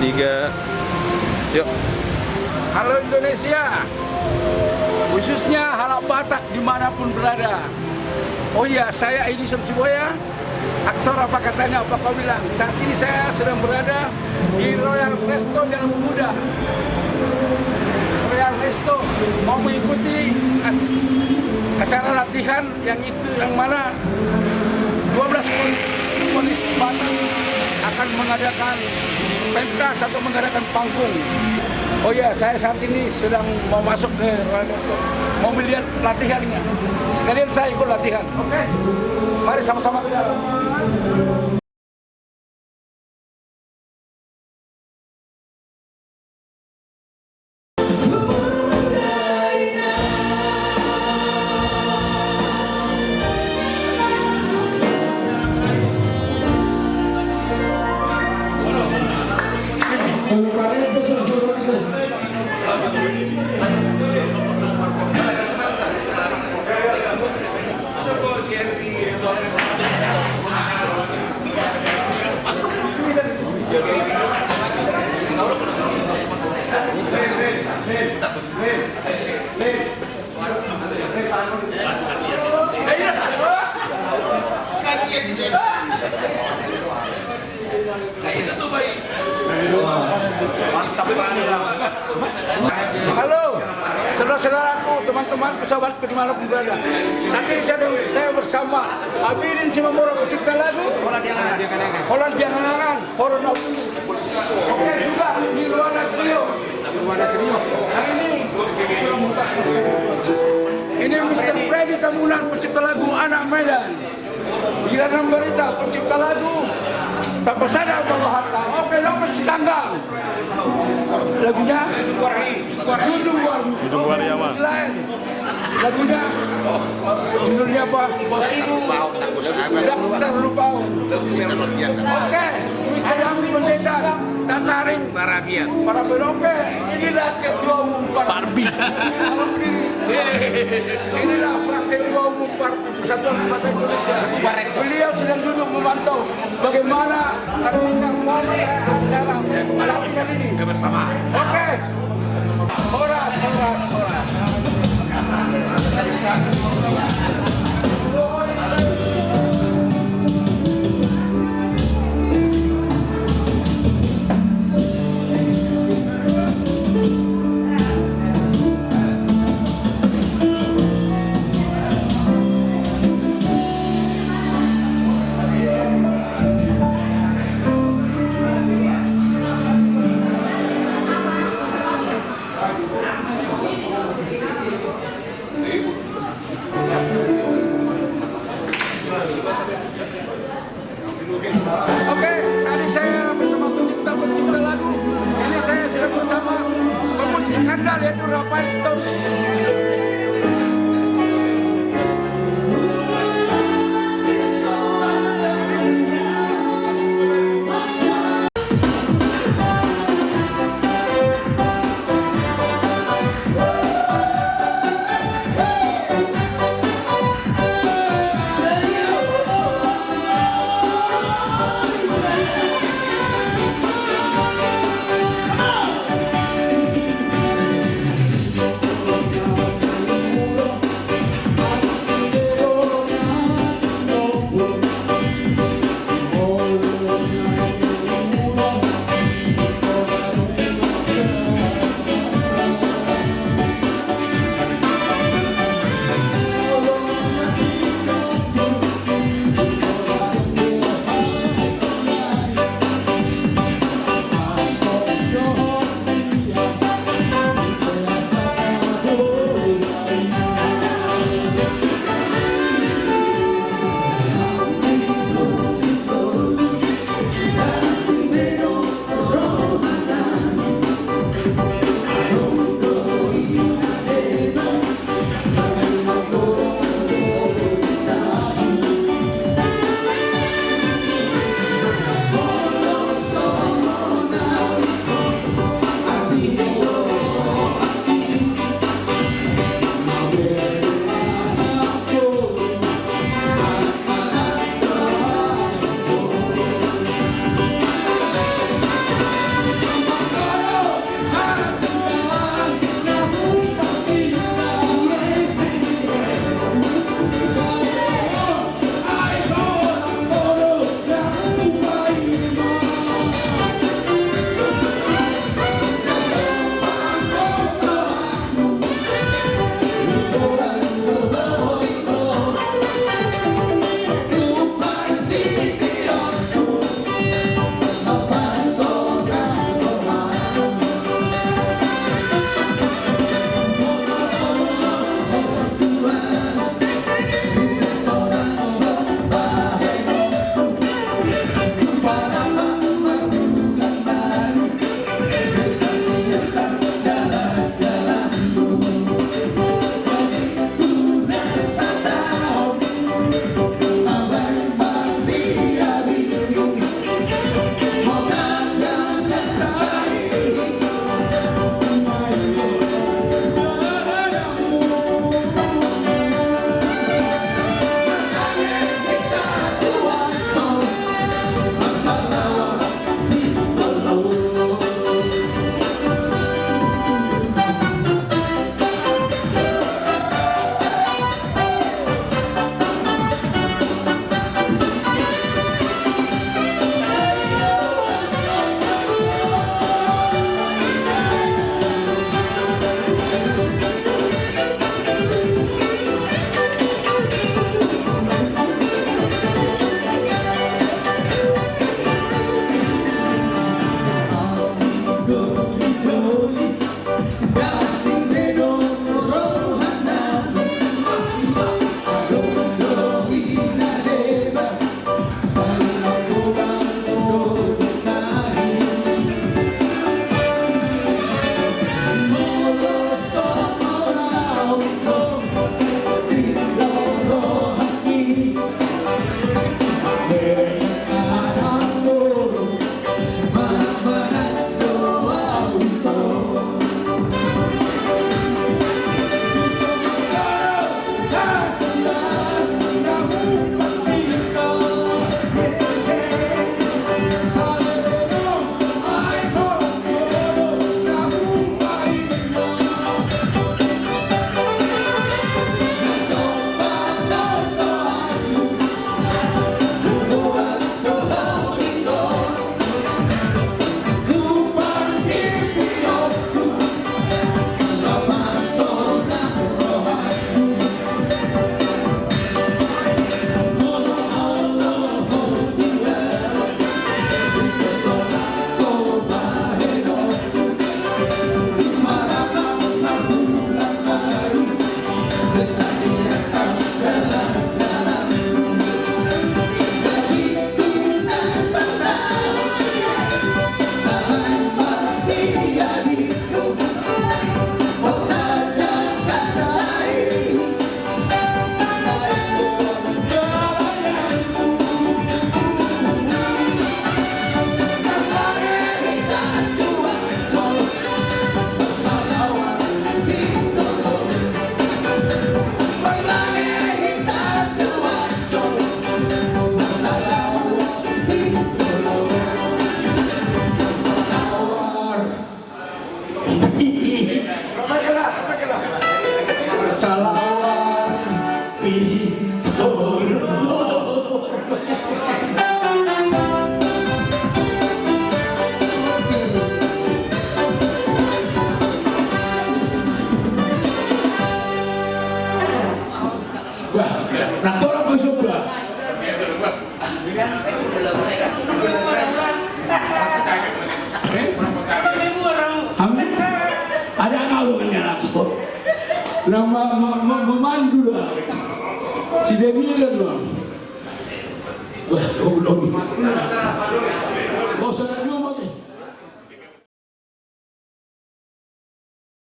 3. Yuk. Halo Indonesia, khususnya halak Batak dimanapun berada. Oh iya, saya Edison Siboya, aktor apa katanya, apa kau bilang. Saat ini saya sedang berada di Royal Resto Jalan Pemuda. Royal Resto mau mengikuti acara latihan yang mana 12 polis Batak akan mengadakan pentas atau mengadakan panggung. Oh ya, saya saat ini sedang mau masuk ke Royal Resto, mau melihat latihannya. Sekalian saya ikut latihan. Oke, mari sama-sama ke dalam. Halo, saudara-saudaraku, teman-temanku, sahabatku dimanapun berada. Saat ini saya bersama Abidin Simamora, pencipta lagu Holland Bianganangan, Horon Opulu. Oke, juga di Luana Trio. Hari ini Mr. Freddy Tamunan, pencipta lagu Anak Medan. Giliran Berita, pencipta lagu Tanpa Sadar Bahwa Harta. Oke, nomor Sitanggang. Lagunya Dudung Waryaman. Selain lagunya judulnya apa? Tidak lupa. Oke, Mister Yami Pendeta Tataring Barabian. Oke, inilah ketua umum Parbi. Inilah ketua umum Parbi Persatuan Sumatera Indonesia. Beliau sedang duduk memantau bagaimana acara latihan ini bersama. Oke. Horas. Nah, tolong besok gua. Ada kalau dengan aku. Nama memandu dah. Si Demian loh. Wah,